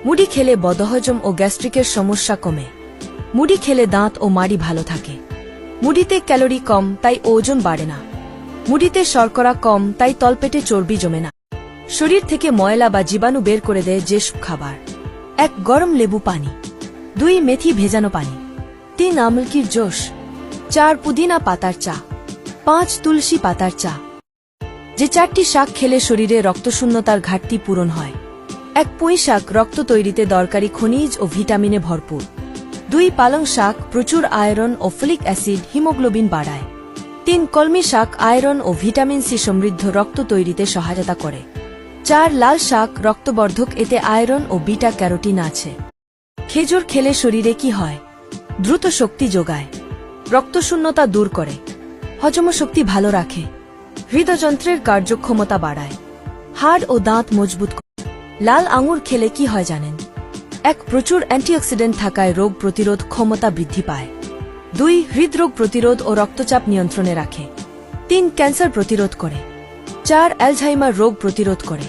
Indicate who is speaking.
Speaker 1: মুড়ি খেলে বদহজম ও গ্যাস্ট্রিকের সমস্যা কমে। মুড়ি খেলে দাঁত ও মাড়ি ভালো থাকে। মুড়িতে ক্যালোরি কম, তাই ওজন বাড়ে না। মুড়িতে শর্করা কম, তাই তলপেটে চর্বি জমে না। শরীর থেকে ময়লা বা জীবাণু বের করে দেয় যেসব খাবার। 1 গরম লেবু পানি, 2 মেথি ভেজানো পানি, 3 আমলকির জুস, 4 পুদিনা পাতার চা, 5 তুলসী পাতার চা। যে 4টি শাক খেলে শরীরে রক্তশূন্যতার ঘাটতি পূরণ হয়। 1 পুঁই শাক রক্ত তৈরিতে দরকারি খনিজ ও ভিটামিনে ভরপুর। 2 পালং শাক প্রচুর আয়রন ও ফলিক অ্যাসিড হিমোগ্লোবিন বাড়ায়। 3 কলমি শাক আয়রন ও ভিটামিন সি সমৃদ্ধ রক্ত তৈরিতে সহায়তা করে। 4 লাল শাক রক্তবর্ধক, এতে আয়রন ও বিটা ক্যারোটিন আছে। খেজুর খেলে শরীরে কি হয়? দ্রুত শক্তি যোগায়, রক্তশূন্যতা দূর করে, হজম শক্তি ভালো রাখে, হৃদযন্ত্রের কার্যক্ষমতা বাড়ায়, হাড় ও দাঁত মজবুত করে। লাল আঙুর খেলে কি হয় জানেন? 1 প্রচুর অ্যান্টিঅক্সিডেন্ট থাকায় রোগ প্রতিরোধ ক্ষমতা বৃদ্ধি পায়। 2 হৃদরোগ প্রতিরোধ ও রক্তচাপ নিয়ন্ত্রণে রাখে। 3 ক্যান্সার প্রতিরোধ করে। 4 অ্যালঝাইমার রোগ প্রতিরোধ করে।